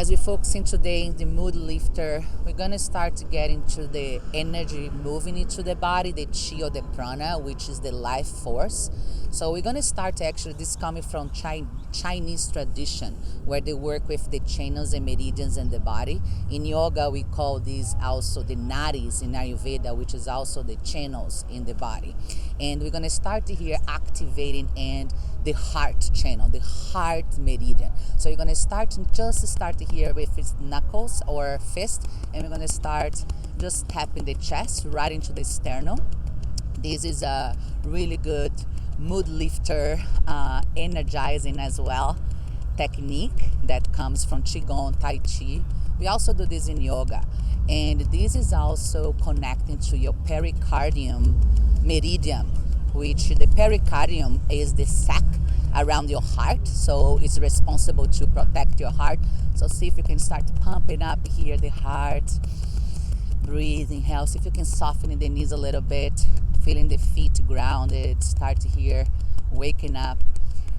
As we focusing today in the mood lifter, we're gonna start to get into the energy moving into the body, the chi or the prana, which is the life force. So we're gonna start actually, this coming from Chinese tradition, where they work with the channels and meridians in the body. In yoga, we call these also the nadis in Ayurveda, which is also the channels in the body. And we're gonna start here activating and the heart channel, the heart meridian. So you're gonna start here with his knuckles or fist, and we're gonna start just tapping the chest right into the sternum. This is a really good mood lifter, energizing as well technique that comes from Qigong, Tai Chi. We also do this in yoga. And this is also connecting to your pericardium meridian, which the pericardium is the sac around your heart, so it's responsible to protect your heart. So see if you can start pumping up here the heart. Breathe, inhale. See if you can soften the knees a little bit, feeling the feet grounded. Start here, waking up.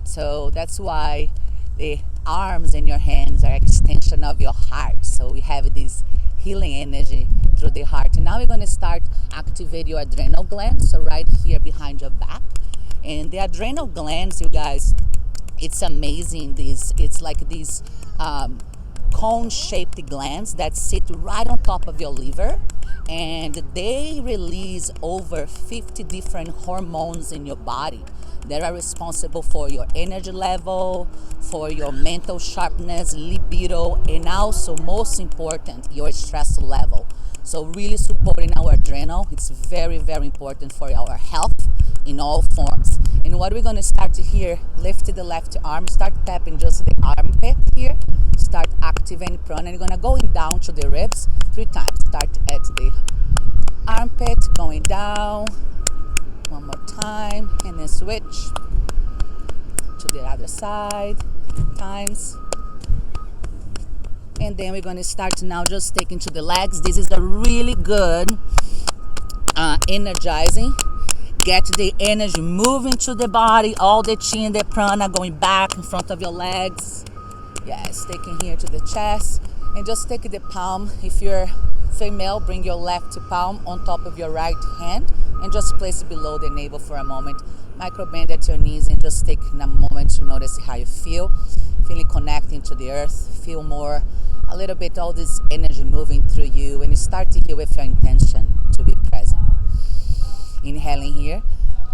So that's why the arms and your hands are extension of your heart. So we have this healing energy through the heart. And now we're going to start activate your adrenal glands, so right here behind your back. And the adrenal glands, you guys, it's amazing. It's like these cone-shaped glands that sit right on top of your liver, and they release over 50 different hormones in your body that are responsible for your energy level, for your mental sharpness, libido, and also, most important, your stress level. So really supporting our adrenal, it's very, very important for our health in all forms. And what we're going to start here, lift the left arm, start tapping just the armpit here, start activating prana, and you're going to go down to the ribs 3 times. Start at the armpit, going down, one more time, and then switch to the other side, 3 times. And then we're going to start now just taking to the legs. This is a really good energizing. Get the energy moving to the body, all the chi and the prana going back in front of your legs. Yes, taking here to the chest. And just take the palm. If you're female, bring your left palm on top of your right hand and just place it below the navel for a moment. Micro bend at your knees and just take a moment to notice how you feel. Feeling connecting to the earth. Feel more, a little bit, all this energy moving through you. And you start to hear with your intention to be present. Inhaling here,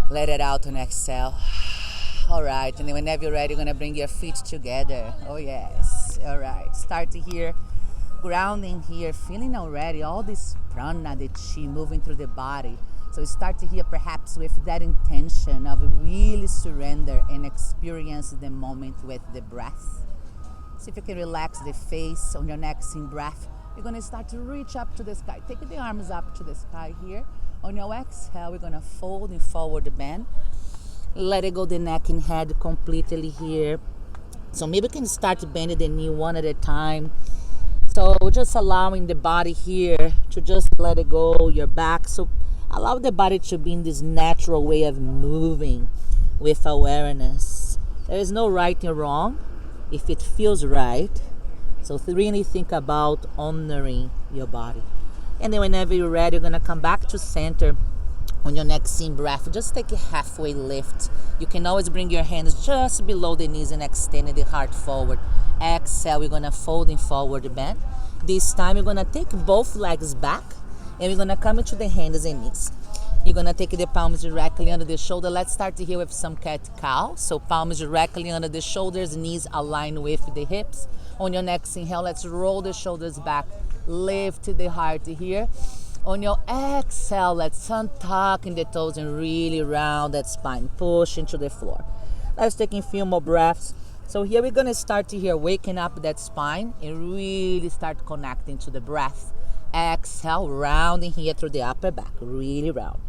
let it out and exhale. All right, and then whenever you're ready, you're gonna bring your feet together. Oh yes, all right. Start to here, grounding here, feeling already all this prana, the chi moving through the body. So start to here perhaps with that intention of really surrender and experience the moment with the breath. See if you can relax the face on your next in breath. You're gonna start to reach up to the sky. Take the arms up to the sky here. On your exhale, we're gonna fold in forward bend. Let it go the neck and head completely here. So maybe you can start bending the knee one at a time. So just allowing the body here to just let it go, your back. So allow the body to be in this natural way of moving with awareness. There is no right and wrong if it feels right. So really think about honoring your body. And then whenever you're ready, you're going to come back to center on your next in breath. Just take a halfway lift. You can always bring your hands just below the knees and extend the heart forward. Exhale, we're going to fold in forward bend. This time, you're going to take both legs back, and we're going to come into the hands and knees. You're going to take the palms directly under the shoulder. Let's start here with some cat-cow. So palms directly under the shoulders, knees aligned with the hips. On your next inhale, let's roll the shoulders back. Lift the heart here. On your exhale, let's untuck in the toes and really round that spine. Push into the floor. Let's take a few more breaths. So here we're going to start to here, waking up that spine and really start connecting to the breath. Exhale, rounding here through the upper back. Really round.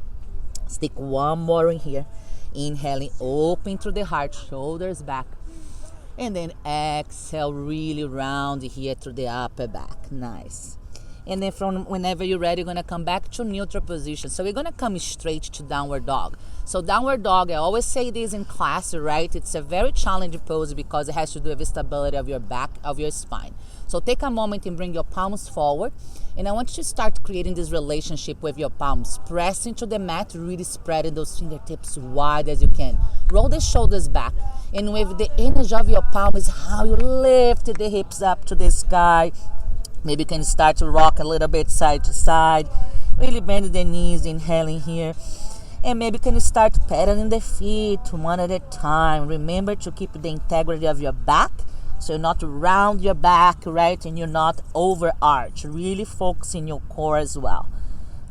Stick one more in here. Inhaling, open through the heart, shoulders back. And then exhale, really round here through the upper back. Nice. And then from whenever you're ready, you're going to come back to neutral position. So we're going to come straight to downward dog. So downward dog, I always say this in class, right? It's a very challenging pose because it has to do with the stability of your back, of your spine. So take a moment and bring your palms forward. And I want you to start creating this relationship with your palms. Press into the mat, really spreading those fingertips wide as you can. Roll the shoulders back. And with the energy of your palm is how you lift the hips up to the sky. Maybe you can start to rock a little bit side to side. Really bend the knees, inhaling here. And maybe you can start pedaling the feet one at a time. Remember to keep the integrity of your back. So you're not round your back, right? And you're not over arch. Really focus in your core as well.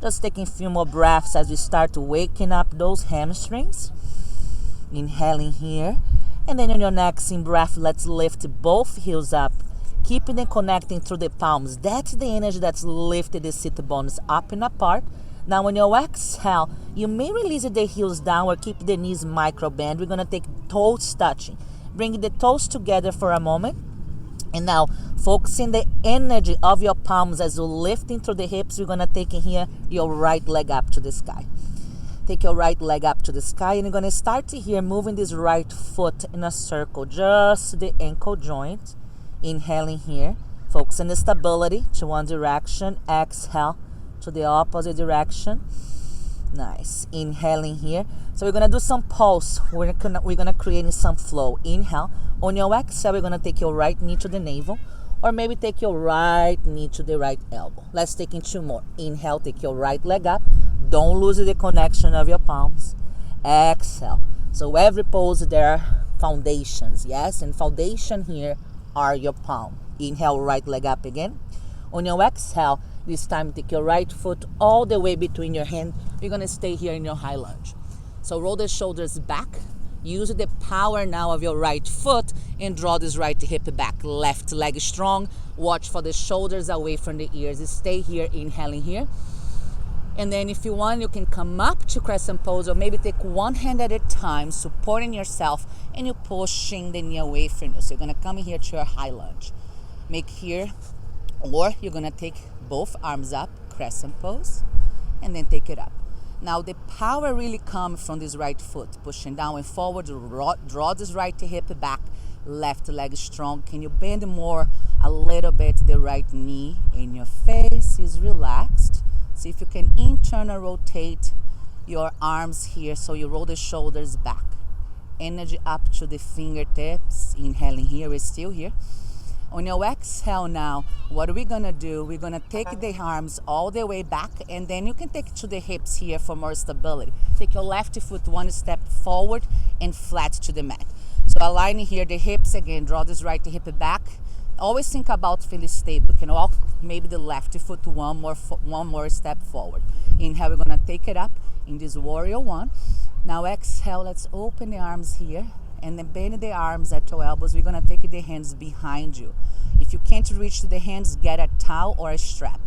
Just taking a few more breaths as we start waking up those hamstrings. Inhaling here. And then on your next in breath, let's lift both heels up. Keeping them connecting through the palms. That's the energy that's lifted the sit bones up and apart. Now when you exhale, you may release the heels down or keep the knees micro bend. We're going to take toes touching. Bring the toes together for a moment. And now focusing the energy of your palms as you're lifting through the hips. We're going to take in here your right leg up to the sky. Take your right leg up to the sky. And you're going to start to here moving this right foot in a circle. Just the ankle joint. Inhaling here, focus on the stability to one direction, exhale to the opposite direction. Nice. Inhaling here. So we're gonna do some pulse. We're gonna create some flow. Inhale. On your exhale, we're gonna take your right knee to the navel, or maybe take your right knee to the right elbow. Let's take in two more. Inhale, take your right leg up. Don't lose the connection of your palms. Exhale. So every pose there are foundations, yes, and foundation here are your palm. Inhale, right leg up again. On your exhale, this time take your right foot all the way between your hands. You're going to stay here in your high lunge. So roll the shoulders back. Use the power now of your right foot and draw this right hip back. Left leg strong. Watch for the shoulders away from the ears. Stay here, inhaling here. And then if you want, you can come up to crescent pose or maybe take one hand at a time, supporting yourself, and you're pushing the knee away from you. So you're going to come here to your high lunge. Make here, or you're going to take both arms up, crescent pose, and then take it up. Now the power really comes from this right foot, pushing down and forward, draw this right hip back, left leg strong. Can you bend more a little bit the right knee, and your face is relaxed. See if you can internal rotate your arms here so you roll the shoulders back. Energy up to the fingertips. Inhaling here, we're still here. On your exhale now, what are we going to do? We're going to take the arms all the way back, and then you can take it to the hips here for more stability. Take your left foot one step forward and flat to the mat. So aligning here the hips again, draw this right hip back. Always think about feeling stable. You can walk maybe the left foot one more step forward. Inhale, we're going to take it up in this warrior one. Now exhale, let's open the arms here and then bend the arms at your elbows. We're going to take the hands behind you. If you can't reach to the hands, get a towel or a strap.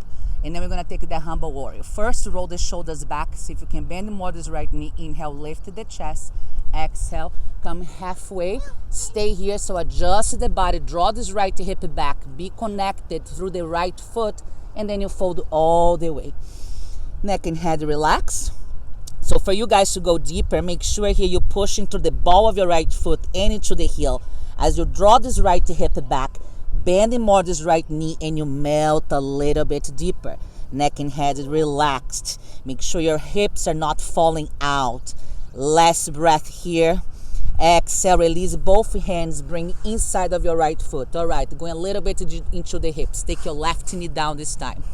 And then we're going to take the humble warrior. First, roll the shoulders back. See if you can bend more this right knee. Inhale, lift the chest. Exhale, come halfway. Stay here. So adjust the body. Draw this right hip back. Be connected through the right foot. And then you fold all the way. Neck and head relax. So for you guys to go deeper, make sure here you're pushing through the ball of your right foot and into the heel. As you draw this right hip back, bending more this right knee, and you melt a little bit deeper. Neck and head is relaxed. Make sure your hips are not falling out. Last breath here. Exhale, release both hands, bring inside of your right foot. All right, going a little bit into the hips. Take your left knee down this time.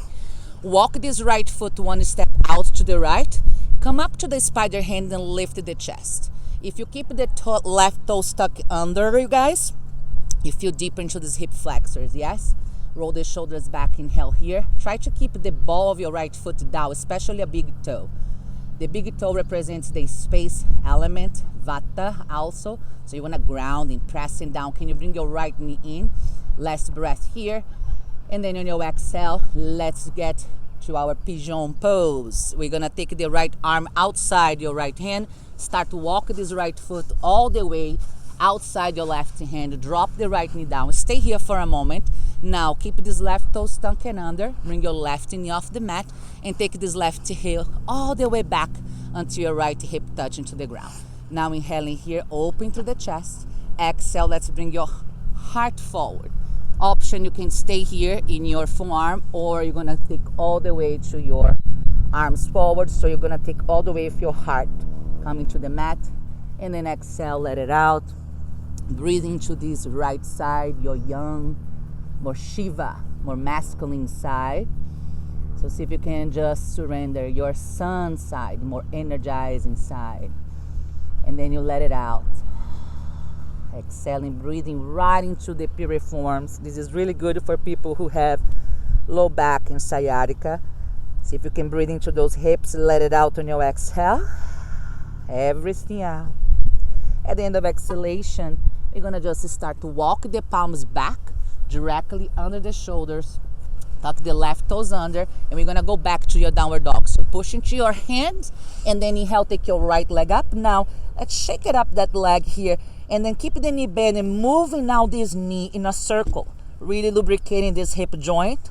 Walk this right foot one step out to the right. Come up to the spider hand and lift the chest. If you keep the left toe stuck under, you guys, you feel deeper into these hip flexors, yes? Roll the shoulders back, inhale here. Try to keep the ball of your right foot down, especially a big toe. The big toe represents the space element, vata also. So you want to ground and pressing down. Can you bring your right knee in? Last breath here. And then on your exhale, let's get to our pigeon pose. We're going to take the right arm outside your right hand. Start to walk this right foot all the way outside your left hand. Drop the right knee down. Stay here for a moment. Now keep this left toe stuck and under. Bring your left knee off the mat and take this left heel all the way back until your right hip touching to the ground. Now inhaling here, open through the chest. Exhale, let's bring your heart forward. Option, you can stay here in your forearm, or you're gonna take all the way to your arms forward. So you're gonna take all the way with your heart coming to the mat, and then exhale, let it out. Breathing to this right side, your young, more Shiva, more masculine side. So see if you can just surrender your sun side, more energizing side. And then you let it out. Exhaling, breathing right into the piriforms. This is really good for people who have low back and sciatica. See if you can breathe into those hips, let it out on your exhale. Everything out. At the end of exhalation, we're gonna just start to walk the palms back directly under the shoulders. Tuck the left toes under, and we're gonna go back to your downward dog. So push into your hands, and then inhale, take your right leg up. Now, let's shake it up, that leg here, and then keep the knee bent and moving now this knee in a circle. Really lubricating this hip joint.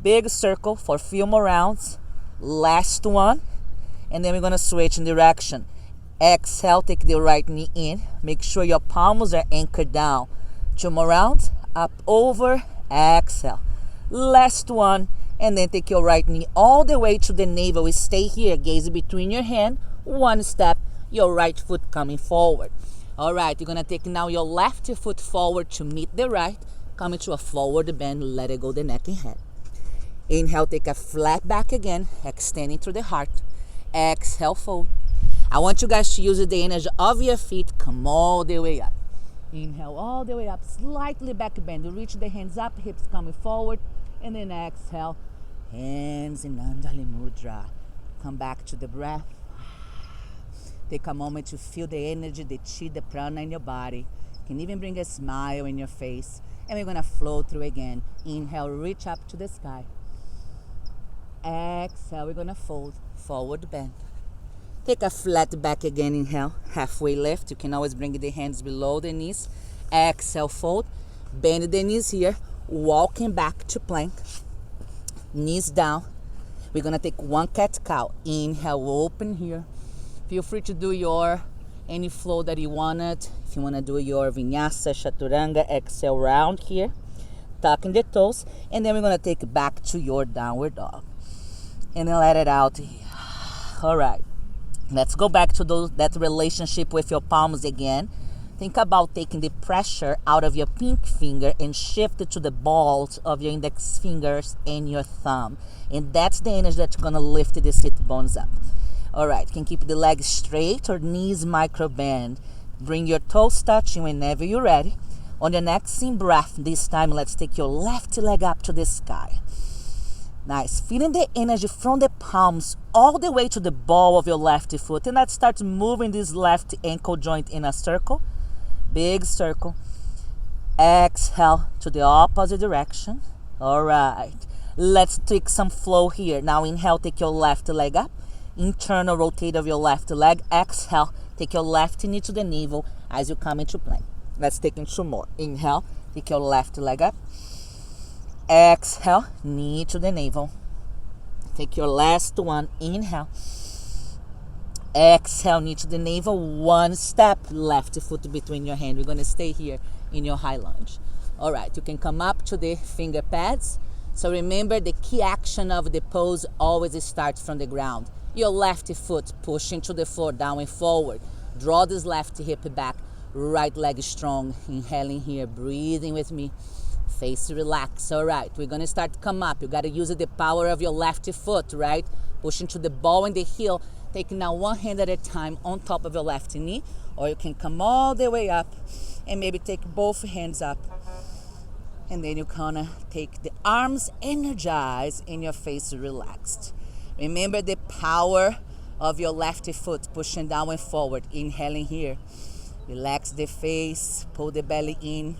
Big circle for a few more rounds. Last one, and then we're gonna switch in direction. Exhale, take the right knee in. Make sure your palms are anchored down. 2 more rounds. Up, over, exhale. Last one, and then take your right knee all the way to the navel. Stay here, gaze between your hand. 1 step, your right foot coming forward. All right, you're gonna take now your left foot forward to meet the right. Coming to a forward bend, let it go the neck and head. Inhale, take a flat back again, extending through the heart. Exhale, fold. I want you guys to use the energy of your feet, come all the way up. Inhale all the way up, slightly back bend. Reach the hands up, hips coming forward, and then exhale, hands in Anjali Mudra. Come back to the breath. Take a moment to feel the energy, the chi, the prana in your body. You can even bring a smile in your face. And we're gonna flow through again. Inhale, reach up to the sky. Exhale, we're gonna fold, forward bend. Take a flat back again, inhale, halfway lift. You can always bring the hands below the knees. Exhale, fold, bend the knees here, walking back to plank. Knees down. We're gonna take 1 cat-cow. Inhale, open here. Feel free to do any flow that you wanted. If you wanna do your vinyasa, chaturanga, exhale round here. Tucking the toes, and then we're gonna take it back to your downward dog. And then let it out here. All right. Let's go back to that relationship with your palms again. Think about taking the pressure out of your pink finger and shift it to the balls of your index fingers and your thumb. And that's the energy that's gonna lift the sit bones up. All right, you can keep the legs straight or knees micro bend. Bring your toes touching whenever you're ready. On your next in breath, this time let's take your left leg up to the sky. Nice. Feeling the energy from the palms all the way to the ball of your left foot. And let's start moving this left ankle joint in a circle. Big circle. Exhale to the opposite direction. All right. Let's take some flow here. Now inhale, take your left leg up. Internal rotate of your left leg. Exhale, take your left knee to the navel as you come into plank. Let's take in 2 more. Inhale, take your left leg up. Exhale, knee to the navel. Take your last one. Inhale. Exhale, knee to the navel. 1 step, left foot between your hands. We're going to stay here in your high lunge. All right, you can come up to the finger pads. So remember, the key action of the pose always starts from the ground. Your left foot pushing to the floor, down and forward. Draw this left hip back. Right leg strong. Inhaling here, breathing with me. Face relax. All right, we're gonna start to come up. You gotta use the power of your left foot, right? Pushing to the ball and the heel. Take now 1 hand at a time on top of your left knee, or you can come all the way up and maybe take both hands up. And then you're gonna take the arms energized and your face relaxed. Remember the power of your left foot pushing down and forward. Inhaling here. Relax the face, pull the belly in.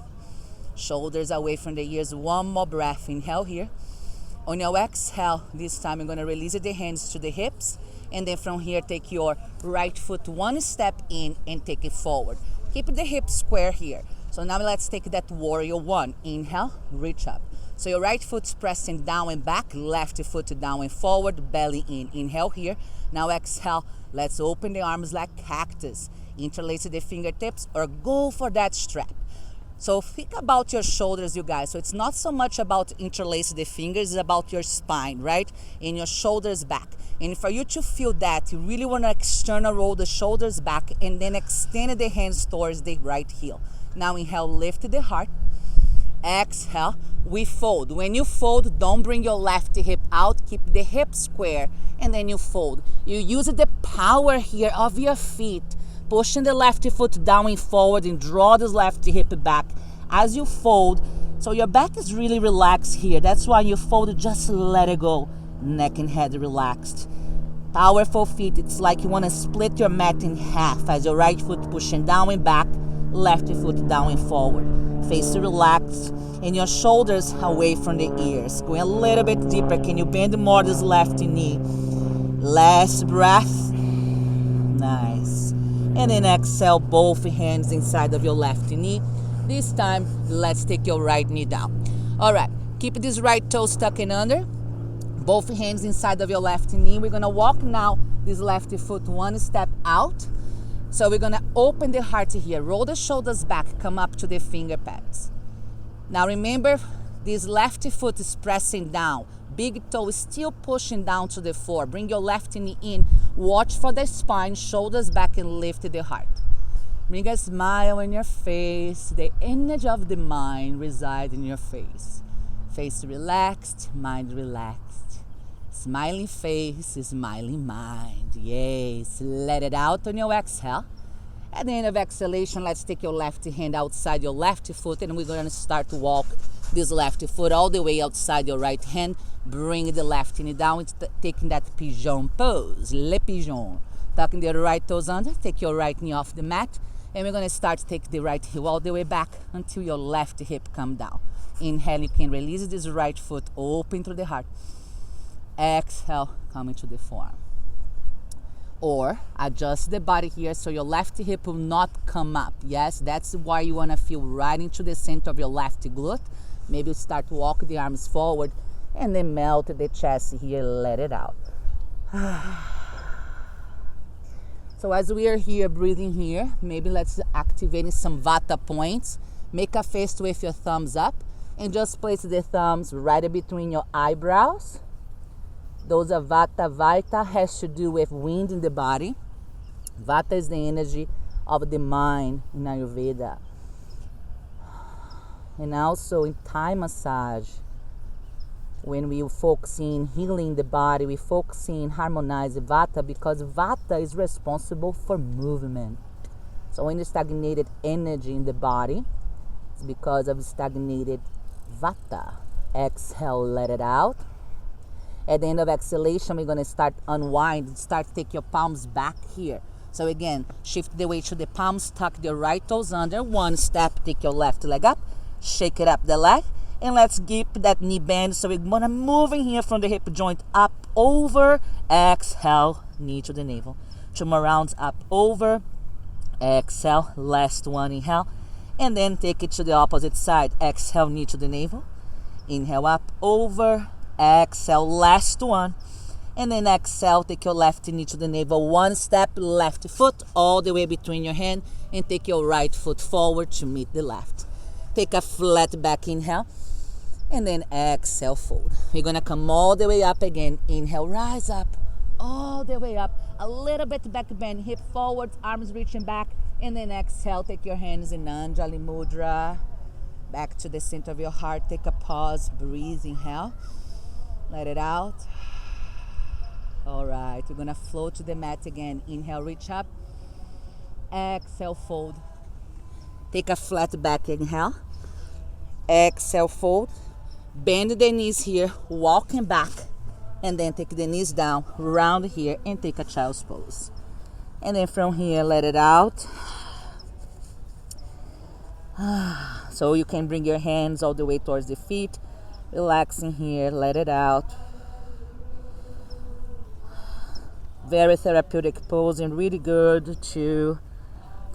Shoulders away from the ears. 1 more breath. Inhale here. On your exhale, this time you're going to release the hands to the hips. And then from here, take your right foot 1 step in and take it forward. Keep the hips square here. So now let's take that warrior one. Inhale, reach up. So your right foot's pressing down and back, left foot down and forward, belly in. Inhale here. Now exhale. Let's open the arms like cactus. Interlace the fingertips or go for that strap. So think about your shoulders, you guys. So it's not so much about interlace the fingers, it's about your spine, right? And your shoulders back. And for you to feel that, you really want to external roll the shoulders back and then extend the hands towards the right heel. Now inhale, lift the heart. Exhale, we fold. When you fold, don't bring your left hip out. Keep the hip square and then you fold. You use the power here of your feet, pushing the left foot down and forward and draw this left hip back as you fold. So your back is really relaxed here. That's why you fold, just let it go. Neck and head relaxed. Powerful feet. It's like you want to split your mat in half as your right foot pushing down and back, left foot down and forward. Face relaxed and your shoulders away from the ears. Going a little bit deeper. Can you bend more this left knee? Last breath. Nice. And then exhale, both hands inside of your left knee. This time, let's take your right knee down. All right, keep this right toe stuck in under. Both hands inside of your left knee. We're gonna walk now this left foot one step out. So we're gonna open the heart here. Roll the shoulders back, come up to the finger pads. Now remember, this left foot is pressing down. Big toe is still pushing down to the floor. Bring your left knee in. Watch for the spine, shoulders back, and lift the heart. Bring a smile in your face. The energy of the mind resides in your face. Face relaxed, mind relaxed. Smiling face, smiling mind. Yes, let it out on your exhale. At the end of exhalation, let's take your left hand outside your left foot and we're going to start to walk this left foot all the way outside your right hand. Bring the left knee down, taking that pigeon pose, le pigeon. Tucking the right toes under, take your right knee off the mat. And we're going to start to take the right heel all the way back until your left hip come down. Inhale, you can release this right foot, open through the heart. Exhale, come into the forearm. Or adjust the body here so your left hip will not come up. Yes, that's why you want to feel right into the center of your left glute. Maybe start to walk the arms forward and then melt the chest here, let it out. So as we are here breathing here, maybe let's activate some Vata points. Make a fist with your thumbs up and just place the thumbs right between your eyebrows. Those are Vata. Vata has to do with wind in the body. Vata is the energy of the mind in Ayurveda. And also in Thai massage, when we focus in healing the body, we focus in harmonizing Vata because Vata is responsible for movement. So when there's stagnated energy in the body, it's because of stagnated Vata. Exhale, let it out. At the end of exhalation, we're going to start unwind. Start to take your palms back here. So again, shift the weight to the palms, tuck your right toes under. One step, take your left leg up. Shake it up the leg. And let's keep that knee bend. So we're going to move in here from the hip joint up, over. Exhale, knee to the navel. 2 more rounds, up, over. Exhale, last one, inhale. And then take it to the opposite side. Exhale, knee to the navel. Inhale, up, over. Exhale, last one. And then exhale, take your left knee to the navel. One step, left foot all the way between your hand. And take your right foot forward to meet the left. Take a flat back inhale. And then exhale, fold. We're going to come all the way up again. Inhale, rise up. All the way up. A little bit back bend. Hip forward, arms reaching back. And then exhale, take your hands in Anjali Mudra. Back to the center of your heart. Take a pause. Breathe. Inhale. Let it out. All right, we're gonna float to the mat again. Inhale, reach up. Exhale, fold. Take a flat back inhale. Exhale, fold. Bend the knees here, walking back. And then take the knees down, round here, and take a child's pose. And then from here, let it out. So you can bring your hands all the way towards the feet. Relaxing here, let it out. Very therapeutic pose and really good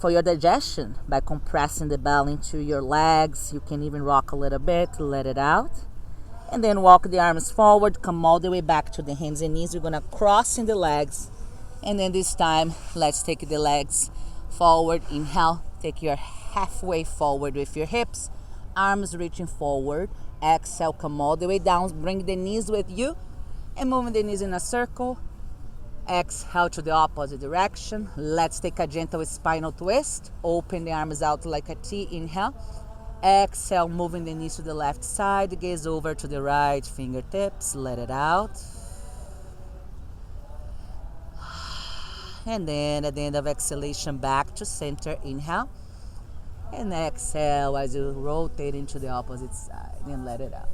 for your digestion by compressing the belly into your legs. You can even rock a little bit, let it out. And then walk the arms forward, come all the way back to the hands and knees. We're gonna cross in the legs. And then this time, let's take the legs forward. Inhale, take your halfway forward with your hips, arms reaching forward. Exhale, come all the way down, bring the knees with you, and moving the knees in a circle. Exhale to the opposite direction. Let's take a gentle spinal twist. Open the arms out like a T. Inhale. Exhale, moving the knees to the left side. Gaze over to the right, fingertips. Let it out. And then at the end of exhalation, back to center. Inhale. And exhale as you rotate into the opposite side. And let it out.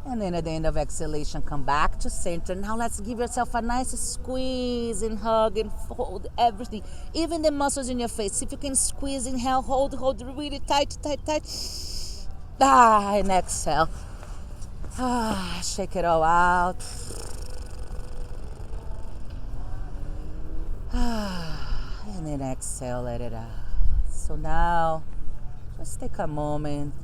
And then at the end of exhalation, come back to center. Now let's give yourself a nice squeeze and hug and hold everything. Even the muscles in your face. If you can squeeze, inhale, hold really tight. And exhale. Shake it all out. And then exhale, let it out. So now, just take a moment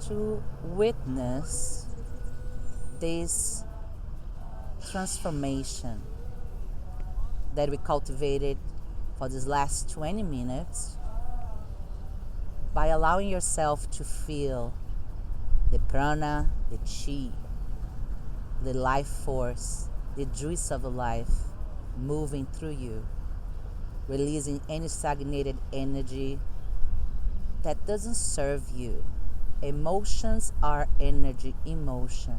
to witness this transformation that we cultivated for these last 20 minutes by allowing yourself to feel the prana, the chi, the life force, the juice of life moving through you, releasing any stagnated energy that doesn't serve you. Emotions are energy in motion.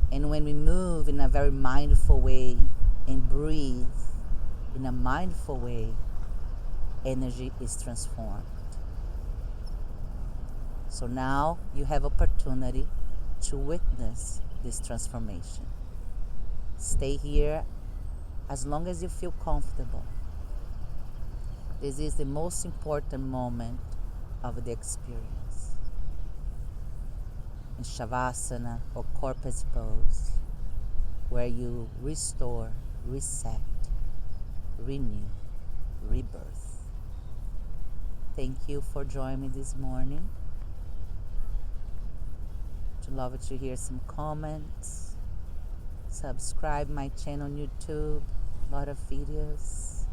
And when we move in a very mindful way and breathe in a mindful way, energy is transformed. So now you have opportunity to witness this transformation. Stay here as long as you feel comfortable. This is the most important moment of the experience. In Shavasana or corpus pose, where you restore, reset, renew, rebirth. Thank you for joining me this morning. I'd love to hear some comments. Subscribe my channel on YouTube, a lot of videos.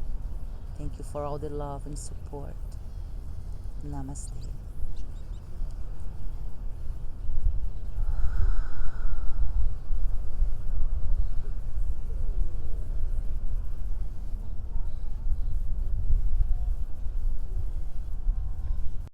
Thank you for all the love and support. Namaste.